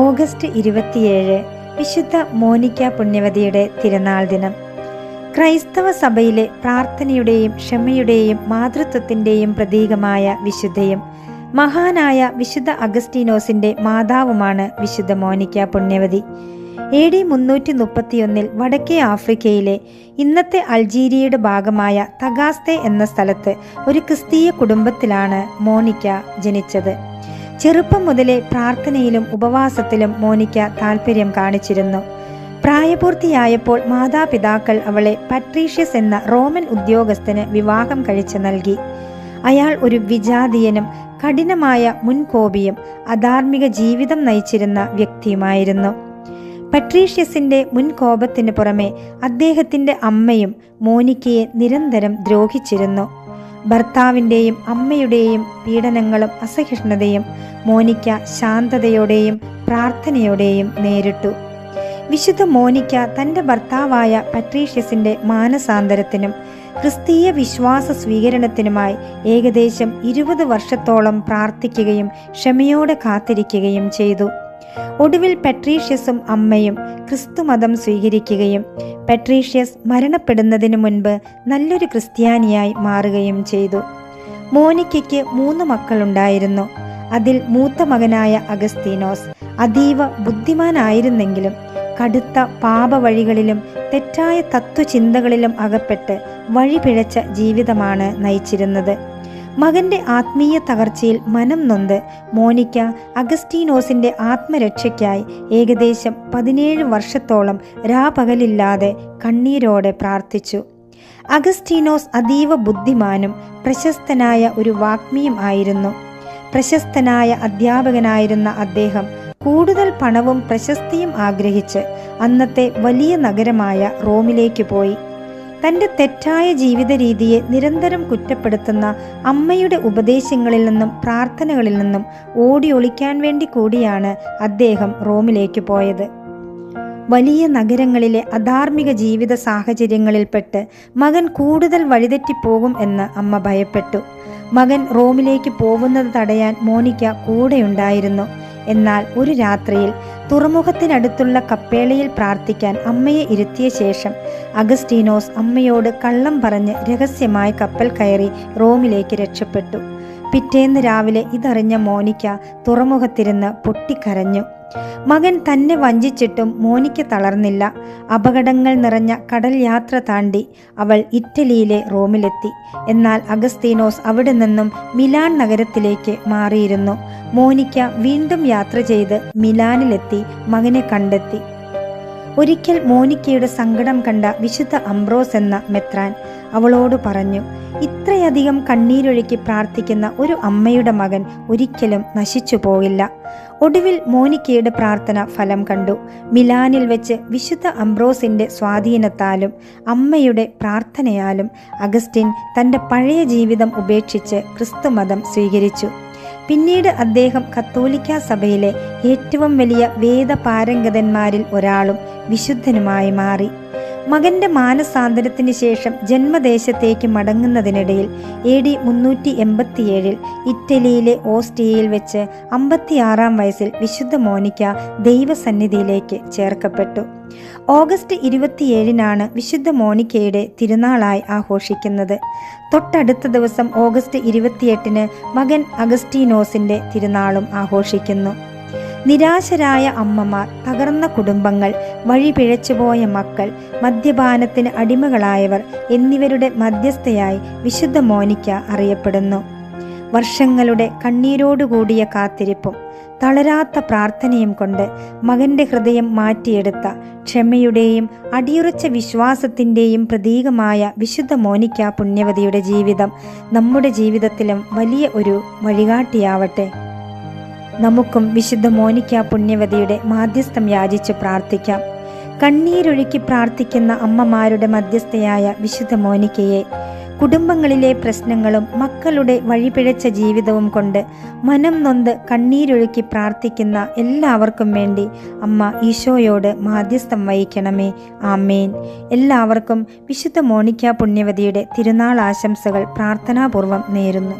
August 27 വിശുദ്ധ Monica പുണ്യവതിയുടെ തിരുനാൾ ദിനം. ക്രൈസ്തവ സഭയിലെ പ്രാർത്ഥനയുടെയും ക്ഷമയുടെയും മാതൃത്വത്തിൻ്റെയും പ്രതീകമായ വിശുദ്ധയും മഹാനായ വിശുദ്ധ അഗസ്റ്റീനോസിൻ്റെ മാതാവുമാണ് വിശുദ്ധ മോനിക്ക പുണ്യവതി. AD 331 വടക്കേ ആഫ്രിക്കയിലെ ഇന്നത്തെ അൾജീരിയയുടെ ഭാഗമായ തഗാസ്തെ എന്ന സ്ഥലത്ത് ഒരു ക്രിസ്തീയ കുടുംബത്തിലാണ് മോനിക്ക ജനിച്ചത്. ചെറുപ്പം മുതലേ പ്രാർത്ഥനയിലും ഉപവാസത്തിലും മോനിക്ക താല്പര്യം കാണിച്ചിരുന്നു. പ്രായപൂർത്തിയായപ്പോൾ മാതാപിതാക്കൾ അവളെ പട്രീഷ്യസ് എന്ന റോമൻ ഉദ്യോഗസ്ഥന് വിവാഹം കഴിച്ചു നൽകി. അയാൾ ഒരു വിജാതീയനും കഠിനമായ മുൻകോപിയും അധാർമിക ജീവിതം നയിച്ചിരുന്ന വ്യക്തിയുമായിരുന്നു. പട്രീഷ്യസിന്റെ മുൻകോപത്തിന് പുറമെ അദ്ദേഹത്തിന്റെ അമ്മയും മോനിക്കയെ നിരന്തരം ദ്രോഹിച്ചിരുന്നു. ഭർത്താവിൻ്റെയും അമ്മയുടെയും പീഡനങ്ങളും അസഹിഷ്ണുതയും മോനിക്ക ശാന്തതയോടെയും പ്രാർത്ഥനയോടെയും നേരിട്ടു. വിശുദ്ധ മോനിക്ക തൻ്റെ ഭർത്താവായ പട്രീഷ്യസിന്റെ മാനസാന്തരത്തിനും ക്രിസ്തീയ വിശ്വാസ സ്വീകരണത്തിനുമായി ഏകദേശം 20 വർഷത്തോളം പ്രാർത്ഥിക്കുകയും ക്ഷമയോടെ കാത്തിരിക്കുകയും ചെയ്തു. ഒടുവിൽ പട്രീഷ്യസും അമ്മയും ക്രിസ്തുമതം സ്വീകരിക്കുകയും പട്രീഷ്യസ് മരണപ്പെടുന്നതിന് മുൻപ് നല്ലൊരു ക്രിസ്ത്യാനിയായി മാറുകയും ചെയ്തു. മോനിക്കയ്ക്ക് 3 മക്കളുണ്ടായിരുന്നു. അതിൽ മൂത്ത മകനായ അഗസ്തീനോസ് അതീവ ബുദ്ധിമാനായിരുന്നെങ്കിലും കടുത്ത പാപവഴികളിലും തെറ്റായ തത്വചിന്തകളിലും അകപ്പെട്ട് വഴിപിഴച്ച ജീവിതമാണ് നയിച്ചിരുന്നത്. മകന്റെ ആത്മീയ തകർച്ചയിൽ മനം നൊന്ത് മോനിക്ക അഗസ്റ്റീനോസിന്റെ ആത്മരക്ഷയ്ക്കായി ഏകദേശം 17 വർഷത്തോളം രാപകലില്ലാതെ കണ്ണീരോടെ പ്രാർത്ഥിച്ചു. അഗസ്റ്റീനോസ് അതീവ ബുദ്ധിമാനും പ്രശസ്തനായ ഒരു വാഗ്മിയും ആയിരുന്നു. പ്രശസ്തനായ അധ്യാപകനായിരുന്ന അദ്ദേഹം കൂടുതൽ പണവും പ്രശസ്തിയും ആഗ്രഹിച്ച് അന്നത്തെ വലിയ നഗരമായ റോമിലേക്ക് പോയി. തൻ്റെ തെറ്റായ ജീവിത രീതിയെ നിരന്തരം കുറ്റപ്പെടുത്തുന്ന അമ്മയുടെ ഉപദേശങ്ങളിൽ നിന്നും പ്രാർത്ഥനകളിൽ നിന്നും ഓടി ഒളിക്കാൻ വേണ്ടി കൂടിയാണ് അദ്ദേഹം റോമിലേക്ക് പോയത്. വലിയ നഗരങ്ങളിലെ അധാർമിക ജീവിത സാഹചര്യങ്ങളിൽപ്പെട്ട് മകൻ കൂടുതൽ വഴിതെറ്റിപ്പോകും എന്ന് അമ്മ ഭയപ്പെട്ടു. മകൻ റോമിലേക്ക് പോകുന്നത് തടയാൻ മോനിക്ക കൂടെയുണ്ടായിരുന്നു. എന്നാൽ ഒരു രാത്രിയിൽ തുറമുഖത്തിനടുത്തുള്ള കപ്പേളയിൽ പ്രാർത്ഥിക്കാൻ അമ്മയെ ഇരുത്തിയ ശേഷം അഗസ്റ്റീനോസ് അമ്മയോട് കള്ളം പറഞ്ഞ് രഹസ്യമായി കപ്പൽ കയറി റോമിലേക്ക് രക്ഷപ്പെട്ടു. പിറ്റേന്ന് രാവിലെ ഇതറിഞ്ഞ മോനിക്ക തുറമുഖത്തിരുന്ന് പൊട്ടിക്കരഞ്ഞു. മകൻ തന്നെ വഞ്ചിച്ചിട്ടും മോനിക്ക തളർന്നില്ല. അപകടങ്ങൾ നിറഞ്ഞ കടൽ യാത്ര താണ്ടി അവൾ ഇറ്റലിയിലെ റോമിലെത്തി. എന്നാൽ അഗസ്തീനോസ് അവിടെ നിന്നും മിലാൻ നഗരത്തിലേക്ക് മാറിയിരുന്നു. മോനിക്ക വീണ്ടും യാത്ര ചെയ്ത് മിലാനിലെത്തി മകനെ കണ്ടെത്തി. ഒരിക്കൽ മോനിക്കയുടെ സങ്കടം കണ്ട വിശുദ്ധ അംബ്രോസ് എന്ന മെത്രാൻ അവളോട് പറഞ്ഞു, ഇത്രയധികം കണ്ണീരൊഴുക്കി പ്രാർത്ഥിക്കുന്ന ഒരു അമ്മയുടെ മകൻ ഒരിക്കലും നശിച്ചു പോകില്ല. ഒടുവിൽ മോനിക്കയുടെ പ്രാർത്ഥന ഫലം കണ്ടു. മിലാനിൽ വെച്ച് വിശുദ്ധ അംബ്രോസിന്റെ സ്വാധീനത്താലും അമ്മയുടെ പ്രാർത്ഥനയാലും അഗസ്റ്റിൻ തൻ്റെ പഴയ ജീവിതം ഉപേക്ഷിച്ച് ക്രിസ്തുമതം സ്വീകരിച്ചു. പിന്നീട് അദ്ദേഹം കത്തോലിക്ക സഭയിലെ ഏറ്റവും വലിയ വേദപാരംഗതന്മാരിൽ ഒരാളും വിശുദ്ധനുമായി മാറി. മകന്റെ മാനസാന്തരത്തിന് ശേഷം ജന്മദേശത്തേക്ക് മടങ്ങുന്നതിനിടയിൽ AD 387 ഇറ്റലിയിലെ ഓസ്റ്റിയയിൽ വെച്ച് 56-ാം വയസ്സിൽ വിശുദ്ധ മോനിക്ക ദൈവസന്നിധിയിലേക്ക് ചേർക്കപ്പെട്ടു. ഓഗസ്റ്റ് 27 വിശുദ്ധ മോനിക്കയുടെ തിരുനാളായി ആഘോഷിക്കുന്നത്. തൊട്ടടുത്ത ദിവസം ഓഗസ്റ്റ് 28 മകൻ അഗസ്റ്റീനോസിന്റെ തിരുനാളും ആഘോഷിക്കുന്നു. നിരാശരായ അമ്മമാർ, തകർന്ന കുടുംബങ്ങൾ, വഴിപിഴച്ചുപോയ മക്കൾ, മദ്യപാനത്തിന് അടിമകളായവർ എന്നിവരുടെ മധ്യസ്ഥയായി വിശുദ്ധ മോനിക്ക അറിയപ്പെടുന്നു. വർഷങ്ങളുടെ കണ്ണീരോടുകൂടിയ കാത്തിരിപ്പും തളരാത്ത പ്രാർത്ഥനയും കൊണ്ട് മകന്റെ ഹൃദയം മാറ്റിയെടുത്ത ക്ഷമയുടെയും അടിയുറച്ച വിശ്വാസത്തിൻ്റെയും പ്രതീകമായ വിശുദ്ധ മോനിക്ക പുണ്യവതിയുടെ ജീവിതം നമ്മുടെ ജീവിതത്തിലും വലിയ ഒരു വഴികാട്ടിയാവട്ടെ. നമുക്കും വിശുദ്ധ മോനിക്ക പുണ്യവതിയുടെ മാധ്യസ്ഥം യാചിച്ച് പ്രാർത്ഥിക്കാം. കണ്ണീരൊഴുക്കി പ്രാർത്ഥിക്കുന്ന അമ്മമാരുടെ മധ്യസ്ഥയായ വിശുദ്ധ മോനിക്കയെ കുടുംബങ്ങളിലെ പ്രശ്നങ്ങളും മക്കളുടെ വഴിപിഴച്ച ജീവിതവും കൊണ്ട് മനം നൊന്ത് കണ്ണീരൊഴുക്കി പ്രാർത്ഥിക്കുന്ന എല്ലാവർക്കും വേണ്ടി അമ്മ ഈശോയോട് മാധ്യസ്ഥം വഹിക്കണമേ. ആമേൻ. എല്ലാവർക്കും വിശുദ്ധ മോനിക്ക പുണ്യവതിയുടെ തിരുനാൾ ആശംസകൾ പ്രാർത്ഥനാപൂർവം നേരുന്നു.